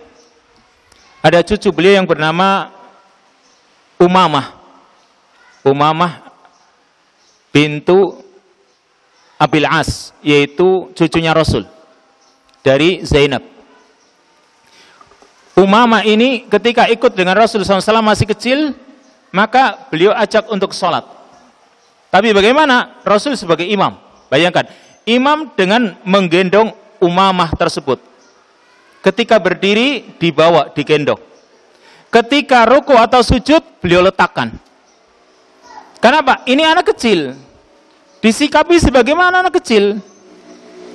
Ada cucu beliau yang bernama Umamah bintu Abil As, yaitu cucunya Rasul dari Zainab. Umamah ini ketika ikut dengan Rasul SAW masih kecil, maka beliau ajak untuk sholat. Tapi bagaimana? Rasul sebagai imam. Bayangkan, imam dengan menggendong Umamah tersebut. Ketika berdiri, dibawa, digendong. Ketika ruku atau sujud, beliau letakkan. Kenapa? Ini anak kecil. Disikapi sebagaimana anak kecil.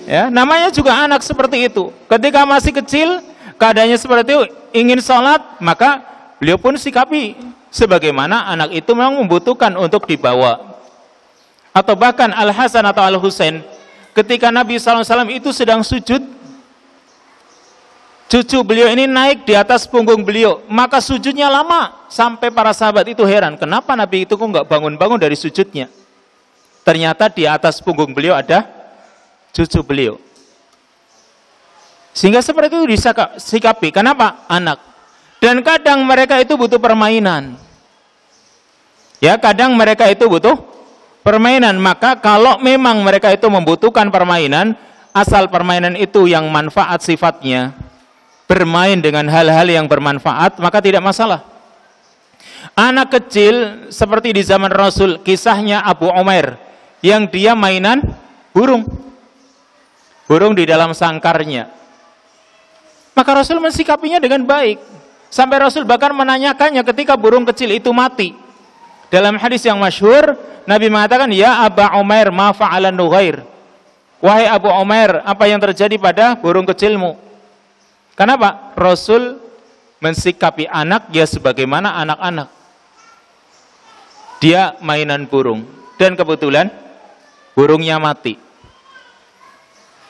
Ya, namanya juga anak seperti itu. Ketika masih kecil, keadaannya seperti itu, ingin sholat, maka beliau pun sikapi sebagaimana anak itu memang membutuhkan untuk dibawa. Atau bahkan Al-Hasan atau Al-Husain, ketika Nabi SAW itu sedang sujud, cucu beliau ini naik di atas punggung beliau, maka sujudnya lama, sampai para sahabat itu heran, kenapa Nabi itu kok nggak bangun-bangun dari sujudnya? Ternyata di atas punggung beliau ada cucu beliau. Sehingga seperti itu disikapi. Kenapa? Anak. Dan kadang mereka itu butuh permainan. Ya, kadang mereka itu butuh permainan. Maka kalau memang mereka itu membutuhkan permainan, asal permainan itu yang manfaat sifatnya, bermain dengan hal-hal yang bermanfaat, maka tidak masalah. Anak kecil seperti di zaman Rasul, kisahnya Abu Umair, yang dia mainan burung di dalam sangkarnya. Maka Rasul mensikapinya dengan baik. Sampai Rasul bahkan menanyakannya ketika burung kecil itu mati. Dalam hadis yang masyhur, Nabi mengatakan, "Ya Aba Umair, ma fa'alan nughair." Wahai Abu Umair, apa yang terjadi pada burung kecilmu? Kenapa? Rasul mensikapi anak ya sebagaimana anak-anak. Dia mainan burung, dan kebetulan burungnya mati.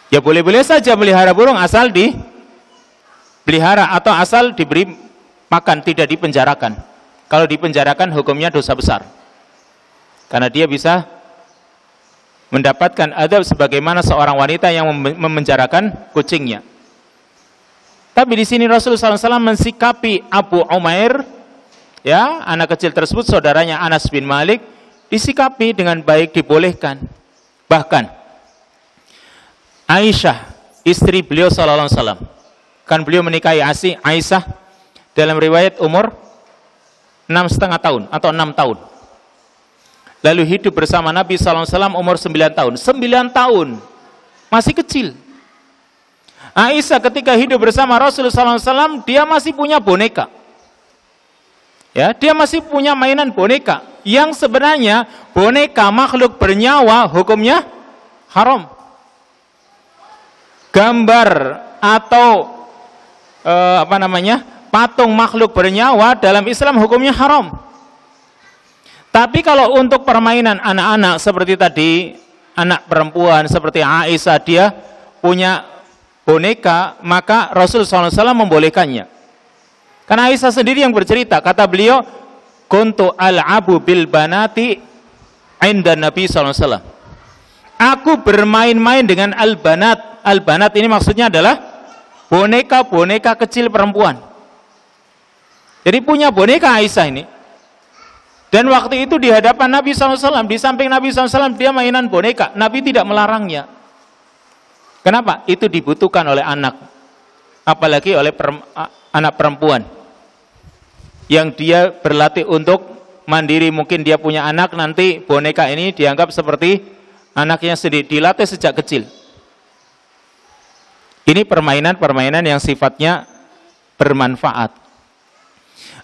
Ya boleh-boleh saja melihara burung asal dipelihara atau asal diberi makan, tidak dipenjarakan. Kalau dipenjarakan hukumnya dosa besar. Karena dia bisa mendapatkan adab sebagaimana seorang wanita yang memenjarakan kucingnya. Tapi di sini Rasulullah SAW mensikapi Abu Umair, ya, anak kecil tersebut, saudaranya Anas bin Malik, disikapi dengan baik, dibolehkan. Bahkan Aisyah, istri beliau SAW, kan beliau menikahi Aisyah, Dalam riwayat umur 6,5 tahun atau 6 tahun. Lalu hidup bersama Nabi SAW umur 9 tahun. 9 tahun, masih kecil. Aisyah ketika hidup bersama Rasulullah SAW, dia masih punya boneka. Ya, dia masih punya mainan boneka yang sebenarnya boneka makhluk bernyawa hukumnya haram. Gambar atau patung makhluk bernyawa dalam Islam hukumnya haram. Tapi kalau untuk permainan anak-anak seperti tadi, anak perempuan seperti Aisyah, dia punya boneka, maka Rasulullah SAW membolehkannya. Karena Aisyah sendiri yang bercerita, kata beliau, kuntu al'abu bil banati inda Nabi SAW. Aku bermain-main dengan al-banat. Al-banat ini maksudnya adalah boneka-boneka kecil perempuan. Jadi punya boneka Aisyah ini. Dan waktu itu di hadapan Nabi SAW, di samping Nabi SAW, dia mainan boneka. Nabi tidak melarangnya. Kenapa? Itu dibutuhkan oleh anak. Apalagi oleh anak perempuan. Yang dia berlatih untuk mandiri. Mungkin dia punya anak, nanti boneka ini dianggap seperti anaknya sendiri. Dilatih sejak kecil. Ini permainan-permainan yang sifatnya bermanfaat.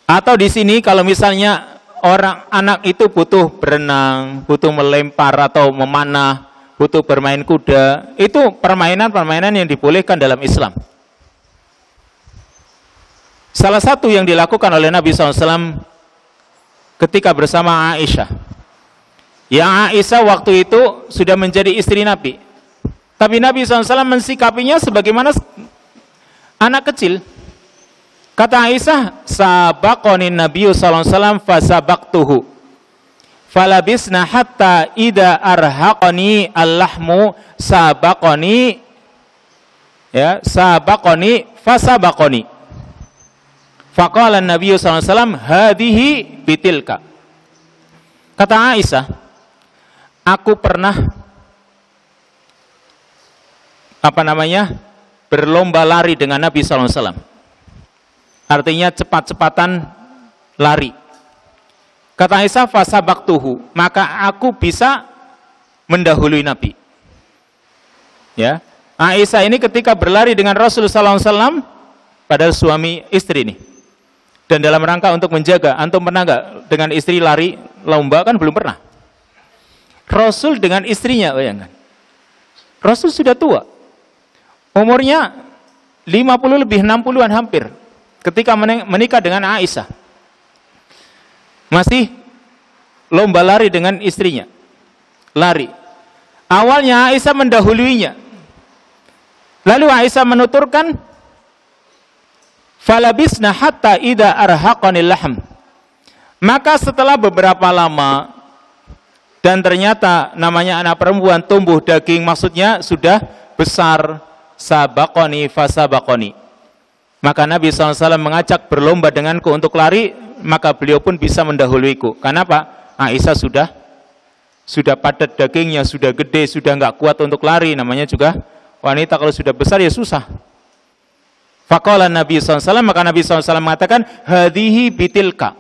Atau di sini kalau misalnya anak itu butuh berenang, butuh melempar atau memanah, butuh bermain kuda, itu permainan-permainan yang dibolehkan dalam Islam. Salah satu yang dilakukan oleh Nabi SAW ketika bersama Aisyah. Yang Aisyah waktu itu sudah menjadi istri Nabi. Tapi Nabi SAW mensikapinya sebagaimana anak kecil. Kata Aisyah, sabaqani Nabiyyu sallallahu alaihi wasallam fasabaqtuhu. Falabisna hatta idza arhaqani al-lahmu sabaqani fasabaqani. Faqala an-Nabiyyu sallallahu alaihi wasallam hadhihi bitilka. Kata Aisyah, aku pernah berlomba lari dengan Nabi sallallahu alaihi wasallam. Artinya cepat-cepatan lari. Kata Aisyah, fasabaqtuhu, maka aku bisa mendahului Nabi. Ya, Aisyah ini ketika berlari dengan Rasulullah SAW, padahal suami istri ini, dan dalam rangka untuk menjaga, antum pernah nggak dengan istri lari lomba? Kan belum pernah. Rasul dengan istrinya, bayangkan. Rasul sudah tua, umurnya 50 lebih, 60-an hampir. Ketika menikah dengan Aisyah, masih lomba lari dengan istrinya. Lari. Awalnya Aisyah mendahuluinya. Lalu Aisyah menuturkan, falabisna hatta idza arhaqanil lahm. Maka setelah beberapa lama, dan ternyata namanya anak perempuan tumbuh daging, maksudnya sudah besar, sabaqani fasabaqani. Maka Nabi SAW mengajak berlomba denganku untuk lari, maka beliau pun bisa mendahuluiku. Kenapa? Aisyah sudah padat dagingnya, sudah gede, sudah nggak kuat untuk lari. Namanya juga wanita kalau sudah besar ya susah. Faqala Nabi SAW, maka Nabi SAW mengatakan, hadhihi bitilka.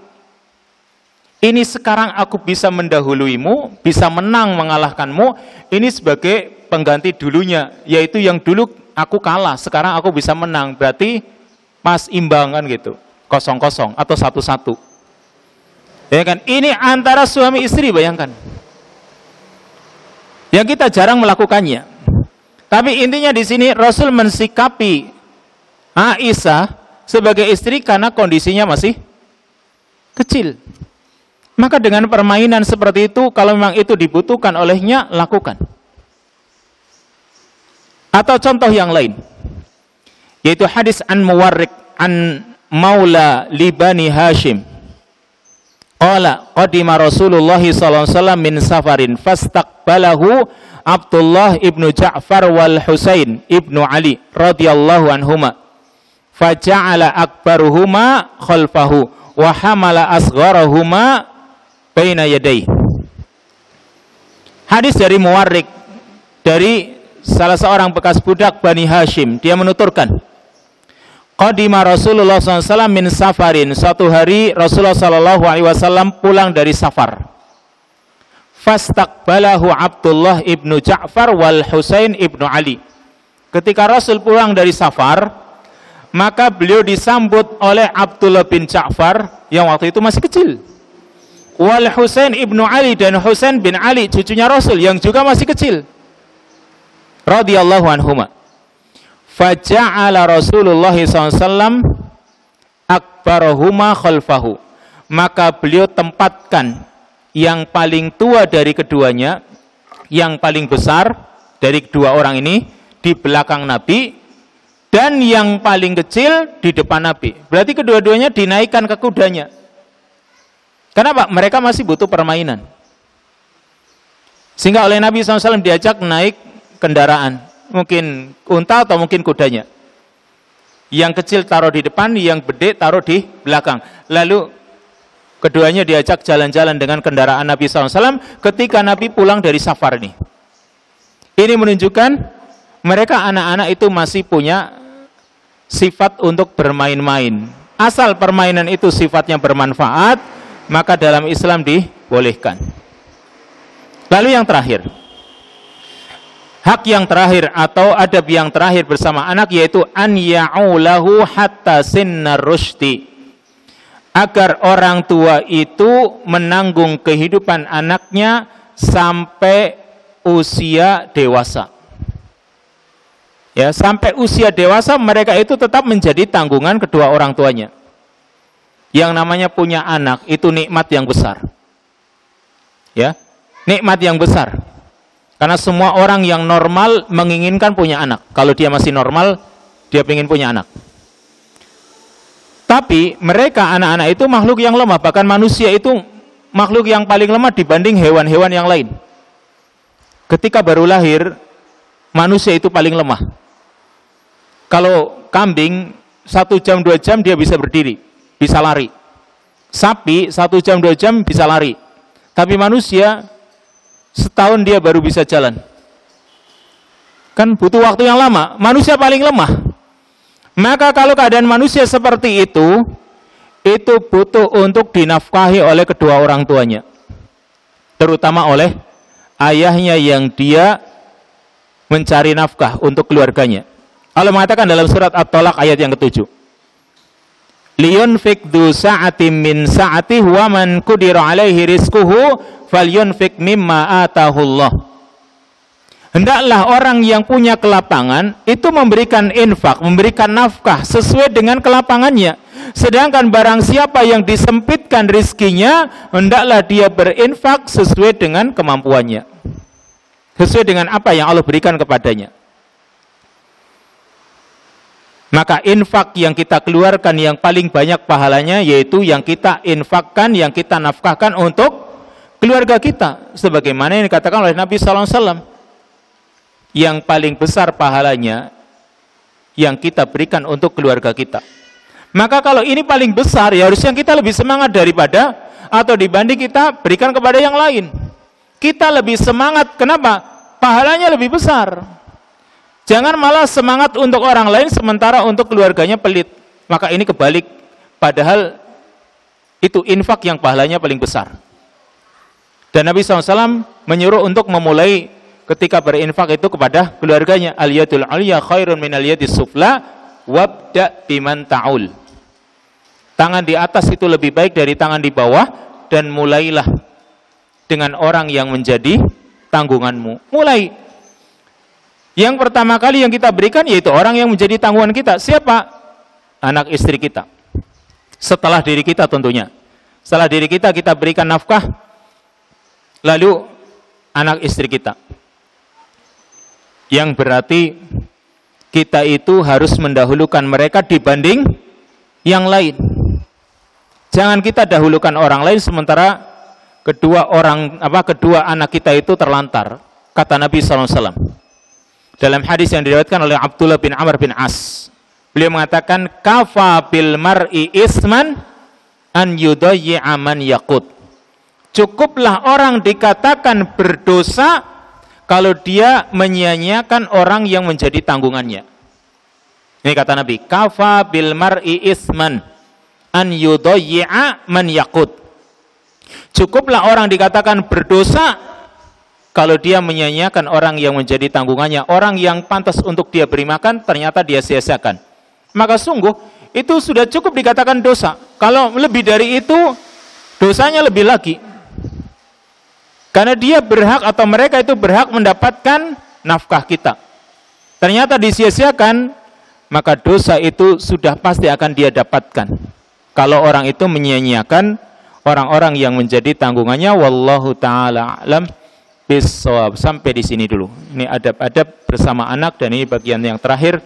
Ini sekarang aku bisa mendahuluimu, bisa menang mengalahkanmu. Ini sebagai pengganti dulunya, yaitu yang dulu aku kalah, sekarang aku bisa menang. Berarti pas imbang kan gitu, 0-0 atau 1-1. Ya kan? Ini antara suami istri, bayangkan. Yang kita jarang melakukannya. Tapi intinya di sini Rasul mensikapi Aisyah sebagai istri karena kondisinya masih kecil. Maka dengan permainan seperti itu, kalau memang itu dibutuhkan olehnya, lakukan. Atau contoh yang lain, yaitu hadis an Muwarriq an Maula li Bani Hashim. Qala qadima Rasulullah sallallahu alaihi wasallam min safarin fastaqbalahu Abdullah ibnu Ja'far wal Husain ibnu Ali radhiyallahu anhuma. Faja'ala akbaruhuma khalfahu wa hamala asgharahuma baina yadayhi. Hadis dari Muwarriq, dari salah seorang bekas budak Bani Hashim, dia menuturkan, Qadima Rasulullah SAW min safarin. Suatu hari Rasulullah SAW pulang dari safar. Fastaqbalahu Abdullah ibnu Ja'far wal Husain ibnu Ali. Ketika Rasul pulang dari safar, maka beliau disambut oleh Abdullah bin Ja'far yang waktu itu masih kecil, wal Husain ibnu Ali, dan Husain bin Ali cucunya Rasul yang juga masih kecil, radhiyallahu anhuma. Faja'ala Rasulullah SAW akbarahuma khalfahu. Maka beliau tempatkan yang paling tua dari keduanya, yang paling besar dari kedua orang ini di belakang Nabi, dan yang paling kecil di depan Nabi. Berarti kedua-duanya dinaikkan ke kudanya. Kenapa? Mereka masih butuh permainan. Sehingga oleh Nabi SAW diajak naik kendaraan. Mungkin unta atau mungkin kudanya. Yang kecil taruh di depan, yang gede taruh di belakang. Lalu keduanya diajak jalan-jalan dengan kendaraan Nabi SAW ketika Nabi pulang dari safar ini. Ini menunjukkan mereka anak-anak itu masih punya sifat untuk bermain-main. Asal permainan itu sifatnya bermanfaat, maka dalam Islam dibolehkan. Lalu yang terakhir, hak yang terakhir atau adab yang terakhir bersama anak, yaitu an ya'ulahu hatta sinnar rushdi. Agar orang tua itu menanggung kehidupan anaknya sampai usia dewasa. Ya, sampai usia dewasa mereka itu tetap menjadi tanggungan kedua orang tuanya. Yang namanya punya anak itu nikmat yang besar. Ya, nikmat yang besar. Karena semua orang yang normal menginginkan punya anak. Kalau dia masih normal, dia ingin punya anak. Tapi mereka anak-anak itu makhluk yang lemah. Bahkan manusia itu makhluk yang paling lemah dibanding hewan-hewan yang lain. Ketika baru lahir, manusia itu paling lemah. Kalau kambing 1 jam 2 jam dia bisa berdiri, bisa lari. Sapi 1 jam 2 jam bisa lari. Tapi manusia setahun dia baru bisa jalan. Kan butuh waktu yang lama. Manusia paling lemah. Maka kalau keadaan manusia seperti itu butuh untuk dinafkahi oleh kedua orang tuanya. Terutama oleh ayahnya yang dia mencari nafkah untuk keluarganya. Allah mengatakan dalam surat At-Talaq ayat yang ke-7. Liyunfik dzu sa'atin min sa'atihi wa man qudira 'alaihi rizquhu falyunfik mimma atahullah. Hendaklah orang yang punya kelapangan itu memberikan infak, memberikan nafkah sesuai dengan kelapangannya. Sedangkan barang siapa yang disempitkan rizkinya, hendaklah dia berinfak sesuai dengan kemampuannya. Sesuai dengan apa yang Allah berikan kepadanya. Maka infak yang kita keluarkan yang paling banyak pahalanya, yaitu yang kita infakkan, yang kita nafkahkan untuk keluarga kita. Sebagaimana yang dikatakan oleh Nabi SAW. Yang paling besar pahalanya yang kita berikan untuk keluarga kita. Maka kalau ini paling besar, ya harusnya kita lebih semangat daripada atau dibanding kita berikan kepada yang lain. Kita lebih semangat, kenapa? Pahalanya lebih besar. Jangan malah semangat untuk orang lain sementara untuk keluarganya pelit. Maka ini kebalik. Padahal itu infak yang pahalanya paling besar. Dan Nabi SAW menyuruh untuk memulai ketika berinfak itu kepada keluarganya. Al-yadul aliyah khairun minal yadis sufla wabda biman ta'ul. Tangan di atas itu lebih baik dari tangan di bawah, dan mulailah dengan orang yang menjadi tanggunganmu. Mulai. Yang pertama kali yang kita berikan yaitu orang yang menjadi tanggungan kita. Siapa? Anak istri kita. Setelah diri kita tentunya. Setelah diri kita, kita berikan nafkah. Lalu anak istri kita. Yang berarti kita itu harus mendahulukan mereka dibanding yang lain. Jangan kita dahulukan orang lain sementara kedua anak kita itu terlantar. Kata Nabi SAW. Dalam hadis yang diriwayatkan oleh Abdullah bin Amr bin As, beliau mengatakan, kafa bil mar'i isman an yudayyi'a man yaqut. Cukuplah orang dikatakan berdosa kalau dia menyia-nyiakan orang yang menjadi tanggungannya. Ini kata Nabi, kafa bil mar'i isman an yudayyi'a man yaqut. Cukuplah orang dikatakan berdosa kalau dia menyia-nyiakan orang yang menjadi tanggungannya, orang yang pantas untuk dia beri makan ternyata dia sia-siakan. Maka sungguh itu sudah cukup dikatakan dosa. Kalau lebih dari itu, dosanya lebih lagi. Karena dia berhak atau mereka itu berhak mendapatkan nafkah kita. Ternyata disia-siakan, maka dosa itu sudah pasti akan dia dapatkan. Kalau orang itu menyia-nyiakan orang-orang yang menjadi tanggungannya, wallahu taala alam bissawab. Sampai di sini dulu. Ini adab-adab bersama anak dan ini bagian yang terakhir.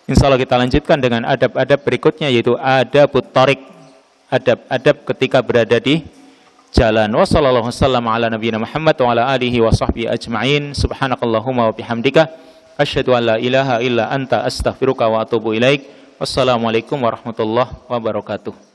Insyaallah kita lanjutkan dengan adab-adab berikutnya yaitu adabut thariq. Adab-adab ketika berada di jalan. Wassallallahu wasallam ala nabiyina Muhammad wa ala alihi wa sahbihi ajma'in. Subhanakallahumma wa bihamdika asyhadu an la ilaha illa anta astaghfiruka wa atubu ilaik. Wassalamualaikum warahmatullahi wabarakatuh.